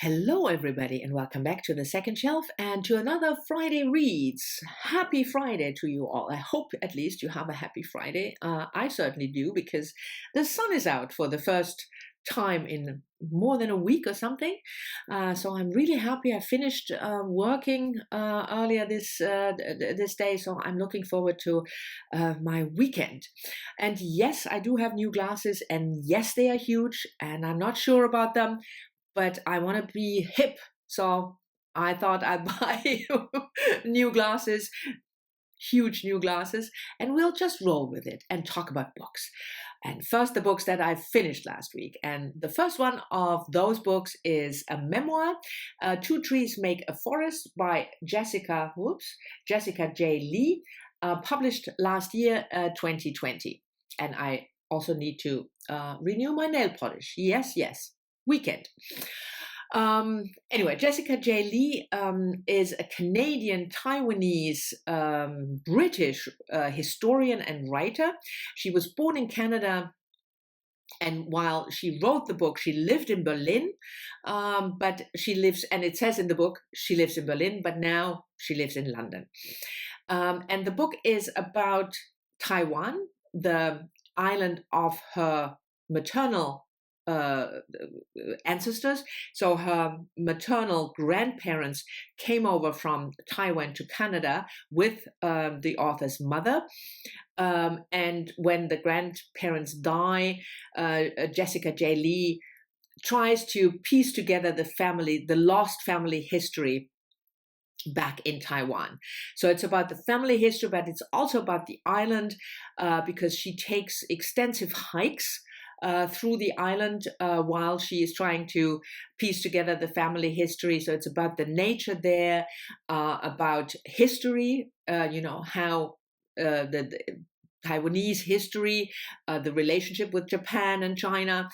Hello, everybody, and welcome back to the second shelf and to another Friday Reads. Happy Friday to you all. I hope at least you have a happy Friday. I certainly do, because the sun is out for the first time in more than a week or something. So I'm really happy. I finished working earlier this day, so I'm looking forward to my weekend. And yes, I do have new glasses, and yes, they are huge, and I'm not sure about them, but I want to be hip. So I thought I'd buy new glasses, huge new glasses, and we'll just roll with it and talk about books. And first, the books that I finished last week. And the first one of those books is a memoir, Two Trees Make a Forest by Jessica J. Lee, published last year, 2020. And I also need to renew my nail polish. Yes. Weekend. Anyway, Jessica J. Lee is a Canadian, Taiwanese, British historian and writer. She was born in Canada, and while she wrote the book, she lived in Berlin, but she lives, and it says in the book, she lives in Berlin, but now she lives in London. And the book is about Taiwan, the island of her maternal ancestors. So her maternal grandparents came over from Taiwan to Canada with the author's mother. And when the grandparents die, Jessica J. Lee tries to piece together the lost family history back in Taiwan. So it's about the family history, but it's also about the island, because she takes extensive hikes through the island while she is trying to piece together the family history. So it's about the nature there, about history, how the Taiwanese history, the relationship with Japan and China.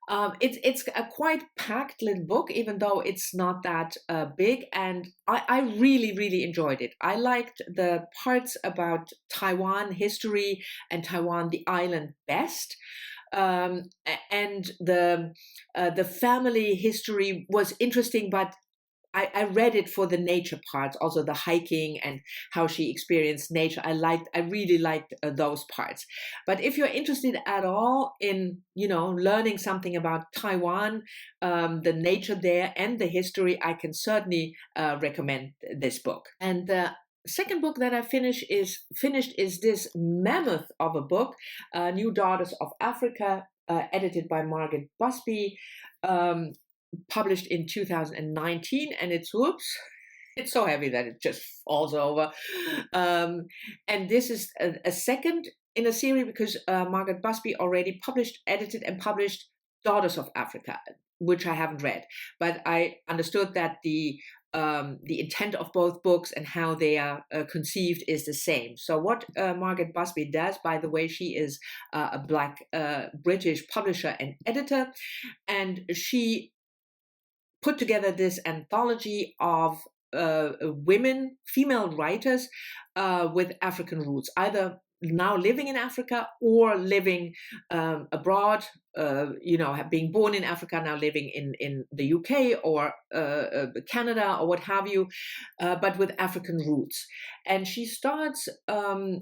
It's a quite packed little book, even though it's not that big, and I really enjoyed it. I liked the parts about Taiwan history and Taiwan the island best. And the family history was interesting, but I read it for the nature parts, also the hiking and how she experienced nature. I really liked those parts. But if you're interested at all in, learning something about Taiwan, the nature there and the history, I can certainly recommend this book. And the second book that I finished is this mammoth of a book, New Daughters of Africa, edited by Margaret Busby, published in 2019, and it's so heavy that it just falls over. And this is a second in a series, because Margaret Busby already edited and published Daughters of Africa, which I haven't read, but I understood that the intent of both books and how they are conceived is the same. So what Margaret Busby does, by the way, she is a Black British publisher and editor, and she put together this anthology of female writers with African roots, either now living in Africa or living abroad, being born in Africa, now living in the UK or Canada or what have you, but with African roots. And she starts in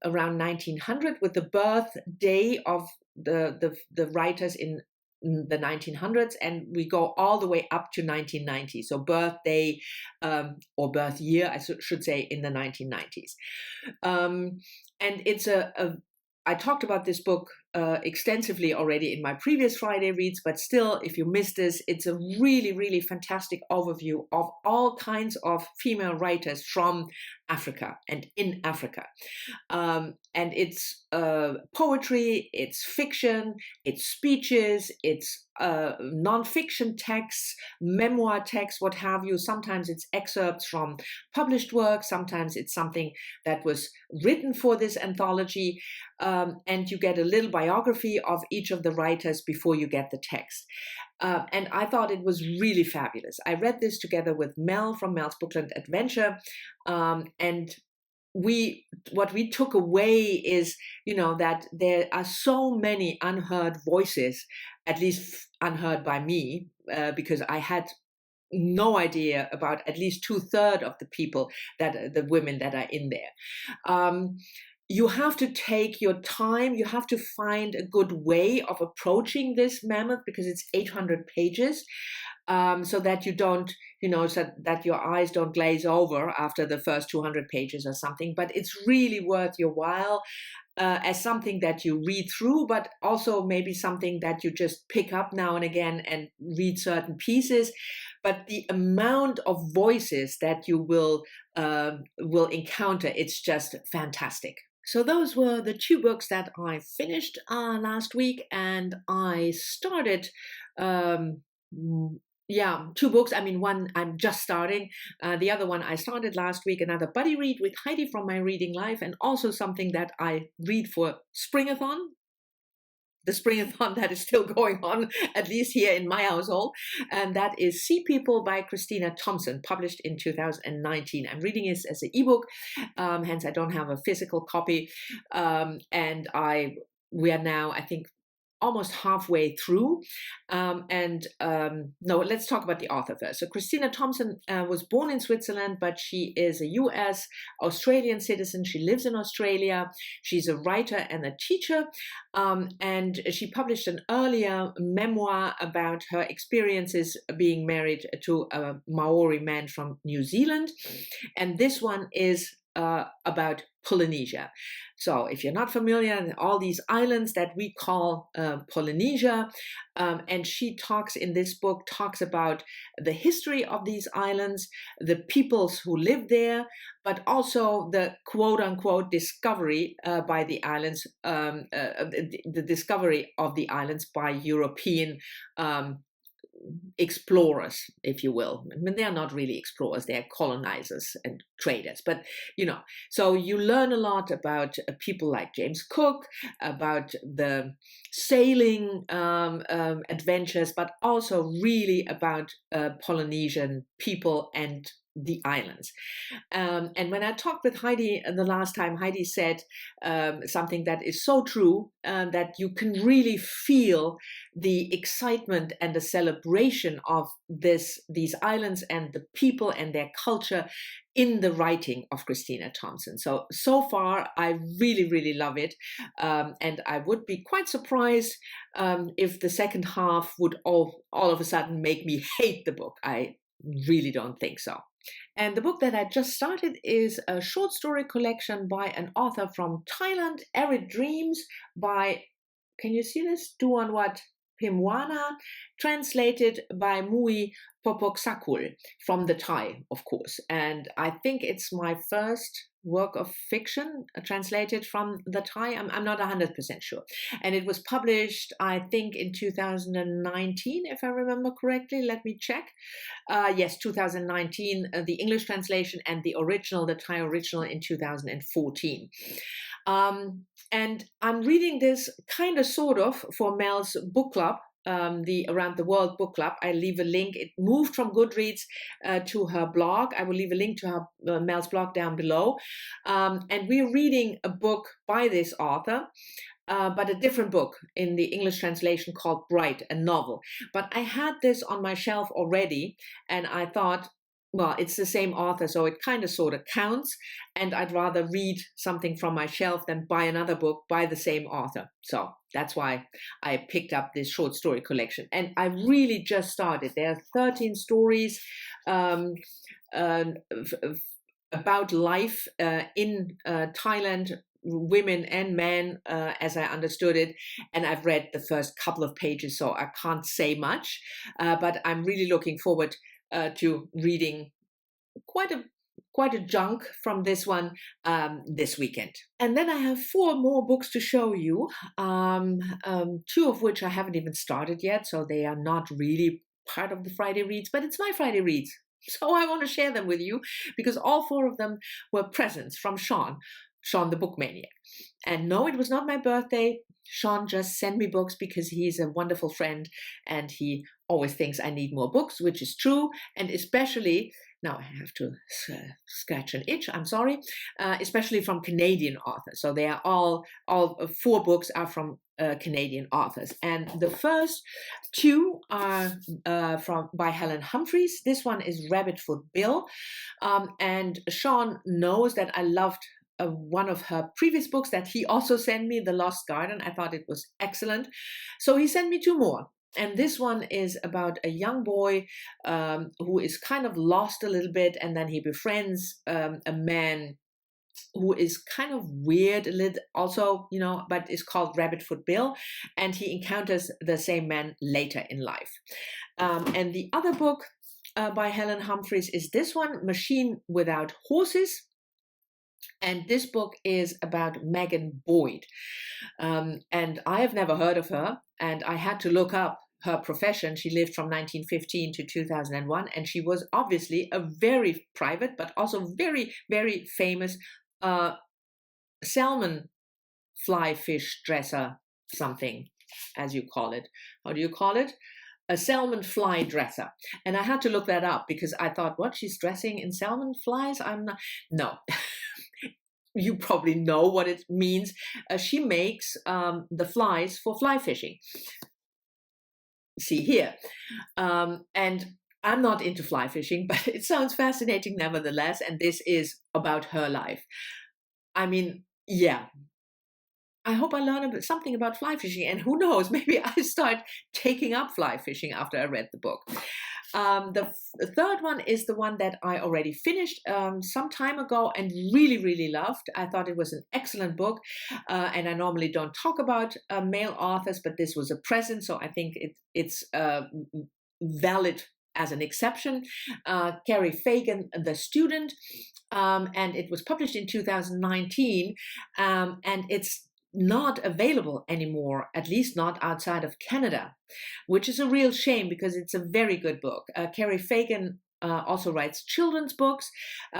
around 1900 with the birthday of the writers in the 1900s, and we go all the way up to 1990. So birthday or birth year, I should say, in the 1990s. And it's I talked about this book extensively already in my previous Friday Reads, but still, if you missed this, it's a really fantastic overview of all kinds of female writers from Africa and in Africa. And it's poetry, it's fiction, it's speeches, it's non-fiction texts, memoir texts, what have you. Sometimes it's excerpts from published work, sometimes it's something that was written for this anthology, and you get a little biography of each of the writers before you get the text. And I thought it was really fabulous. I read this together with Mel from Mel's Bookland Adventure, and what we took away is, that there are so many unheard voices at least unheard by me, because I had no idea about at least 2/3 of the people the women that are in there. You have to take your time. You have to find a good way of approaching this mammoth because it's 800 pages, so that you don't, so that your eyes don't glaze over after the first 200 pages or something. But it's really worth your while. As something that you read through, but also maybe something that you just pick up now and again and read certain pieces. But the amount of voices that you will encounter, it's just fantastic. So those were the 2 books that I finished last week, and I started 2 books. I mean, one I'm just starting. The other one I started last week, another buddy read with Heidi from My Reading Life, and also something that I read for Springathon. The Springathon that is still going on, at least here in my household. And that is Sea People by Christina Thompson, published in 2019. I'm reading it as an ebook, hence I don't have a physical copy. And we are now, I think, almost halfway through. No, let's talk about the author first. So Christina Thompson was born in Switzerland, but she is a US Australian citizen. She lives in Australia. She's a writer and a teacher. And she published an earlier memoir about her experiences being married to a Maori man from New Zealand. And this one is about Polynesia. So if you're not familiar, all these islands that we call Polynesia, and she talks in this book, talks about the history of these islands, the peoples who live there, but also the quote-unquote discovery by the islands, the discovery of the islands by European explorers, if you will. I mean, they are not really explorers, they are colonizers and traders, but so you learn a lot about people like James Cook, about the sailing adventures, but also really about Polynesian people and the islands. And when I talked with Heidi the last time, Heidi said something that is so true, that you can really feel the excitement and the celebration of these islands and the people and their culture in the writing of Christina Thompson. So far, I really, really love it. And I would be quite surprised if the second half would all of a sudden make me hate the book. I really don't think so. And the book that I just started is a short story collection by an author from Thailand, Arid Dreams, by, can you see this? Duanwat Pimwana, translated by Mui Popoksakul, from the Thai, of course. And I think it's my first work of fiction translated from the Thai. I'm not 100% sure. And it was published, I think, in 2019, if I remember correctly. Let me check. Yes, 2019, the English translation, and the Thai original in 2014. And I'm reading this kind of sort of for Mel's book club, the Around the World book club. I leave a link. It moved from Goodreads to her blog. I will leave a link to her Mel's blog down below. And we're reading a book by this author, but a different book in the English translation called Bright, a novel. But I had this on my shelf already, and I thought, well, it's the same author, so it kind of sort of counts, and I'd rather read something from my shelf than buy another book by the same author. So that's why I picked up this short story collection. And I really just started. There are 13 stories about life in Thailand, women and men, as I understood it. And I've read the first couple of pages, so I can't say much, but I'm really looking forward to reading quite a chunk from this one this weekend. And then I have 4 more books to show you, 2 of which I haven't even started yet, so they are not really part of the Friday Reads, but it's my Friday Reads. So I want to share them with you because all 4 of them were presents from Sean the Book Maniac. And no, it was not my birthday. Sean just sent me books because he's a wonderful friend and he always thinks I need more books, which is true. And especially Now I have to scratch an itch, I'm sorry, especially from Canadian authors. So they are all 4 books are from Canadian authors. And the first 2 are by Helen Humphreys. This one is Rabbit Foot Bill. And Sean knows that I loved one of her previous books that he also sent me, The Lost Garden. I thought it was excellent. So he sent me 2 more. And this one is about a young boy who is kind of lost a little bit, and then he befriends a man who is kind of weird a little also, but is called Rabbit Foot Bill, and he encounters the same man later in life. And the other book by Helen Humphreys is this one, Machine Without Horses. And this book is about Megan Boyd. And I have never heard of her, and I had to look up her profession. She lived from 1915 to 2001, and she was obviously a very private, but also very, very famous salmon fly fish dresser, something, as you call it. How do you call it? A salmon fly dresser. And I had to look that up because I thought, what, she's dressing in salmon flies? I'm not. No. You probably know what it means. She makes the flies for fly fishing. See here. And I'm not into fly fishing, but it sounds fascinating nevertheless. And this is about her life. I mean, yeah. I hope I learn something about fly fishing. And who knows, maybe I start taking up fly fishing after I read the book. The third one is the one that I already finished some time ago and really, really loved. I thought it was an excellent book, and I normally don't talk about male authors, but this was a present, so I think it's valid as an exception. Carrie Fagan, The Student, and it was published in 2019, and it's not available anymore, at least not outside of Canada, which is a real shame because it's a very good book. Carrie Fagan also writes children's books,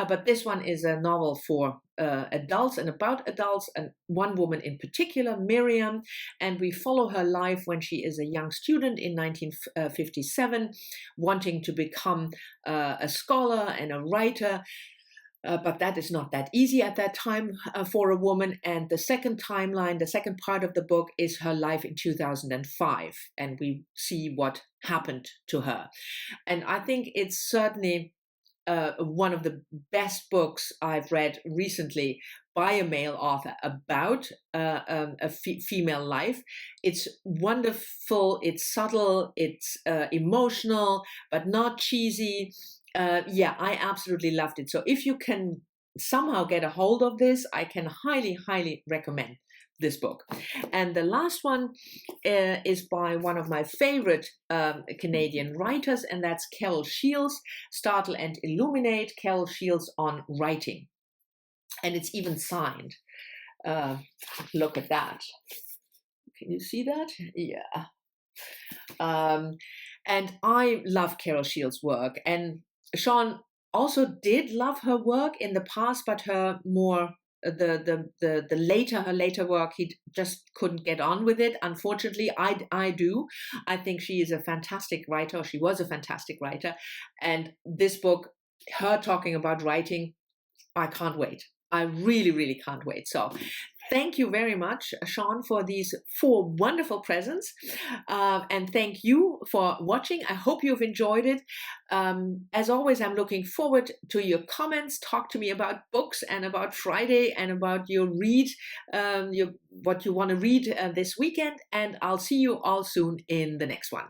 but this one is a novel for adults and about adults, and one woman in particular, Miriam, and we follow her life when she is a young student in 1957, wanting to become a scholar and a writer. But that is not that easy at that time for a woman. And the second timeline, the second part of the book is her life in 2005. And we see what happened to her. And I think it's certainly one of the best books I've read recently by a male author about a female life. It's wonderful, it's subtle, it's emotional, but not cheesy. Yeah, I absolutely loved it. So if you can somehow get a hold of this, I can highly, highly recommend this book. And the last one is by one of my favorite Canadian writers, and that's Carol Shields, Startle and Illuminate, Carol Shields on Writing. And it's even signed. Look at that. Can you see that? Yeah. And I love Carol Shields' work, and Sean also did love her work in the past, but her more her later work, he just couldn't get on with it. Unfortunately, I do. I think she is a fantastic writer. She was a fantastic writer, and this book, her talking about writing, I can't wait. I really, really can't wait. So thank you very much, Sean, for these 4 wonderful presents. And thank you for watching. I hope you've enjoyed it. As always, I'm looking forward to your comments. Talk to me about books and about Friday and about your read, what you want to read this weekend. And I'll see you all soon in the next one.